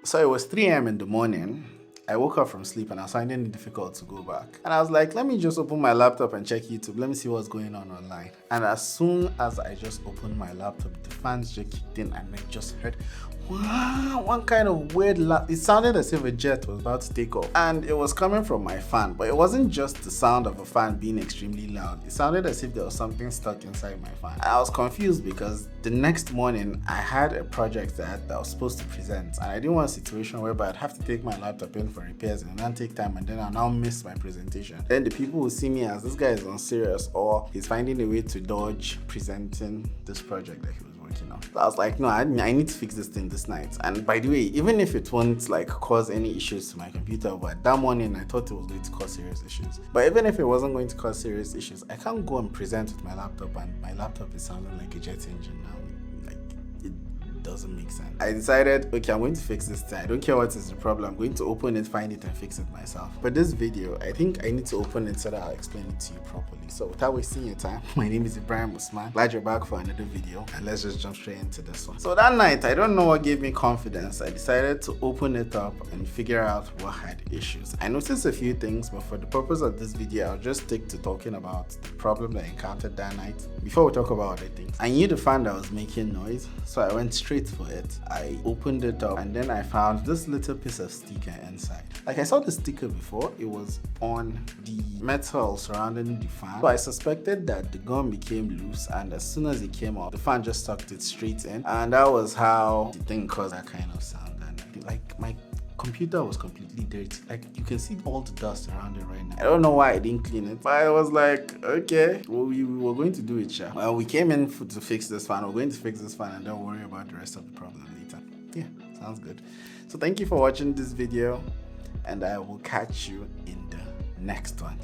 So it was 3 a.m. in the morning. I woke up from sleep and I was finding it difficult to go back. And I was like, let me just open my laptop and check YouTube. Let me see what's going on online. And as soon as I just opened my laptop, the fans just kicked in and I just heard wow, one kind of weird laugh. It sounded as if a jet was about to take off. And it was coming from my fan, but it wasn't just the sound of a fan being extremely loud. It sounded as if there was something stuck inside my fan. I was confused because the next morning I had a project that I was supposed to present, and I didn't want a situation whereby I'd have to take my laptop in for repairs and then take time and then I'll now miss my presentation. Then the people will see me as this guy is unserious or he's finding a way to dodge presenting this project that he was working on. So I was like, no, I need to fix this thing this night. And by the way, even if it won't like cause any issues to my computer, but that morning I thought it was going to cause serious issues. But even if it wasn't going to cause serious issues, I can't go and present with my laptop and my laptop is sounding like a jet engine now. It doesn't make sense. I decided, okay, I'm going to fix this thing. I don't care what is the problem. I'm going to open it, find it, and fix it myself. For this video, I think I need to open it so that I'll explain it to you properly. So without wasting your time, my name is Ibrahim Usman. Glad you're back for another video, and let's just jump straight into this one. So that night, I don't know what gave me confidence. I decided to open it up and figure out what had issues. I noticed a few things, but for the purpose of this video, I'll just stick to talking about the problem that I encountered that night before we talk about other things. I knew the fan that was making noise, so I went straight for it. I opened it up and then I found this little piece of sticker inside. Like I saw the sticker before, it was on the metal surrounding the fan. So I suspected that the gum became loose, and as soon as it came off, the fan just sucked it straight in, and that was how the thing caused that kind of sound. And like my computer was completely dirty. Like you can see all the dust around it right now. I don't know why I didn't clean it, but I was like, okay, well, we were going to do it, sure. Well, we came in to fix this fan. We're going to fix this fan and don't worry about the rest of the problem later. Yeah, sounds good. So thank you for watching this video, and I will catch you in the next one.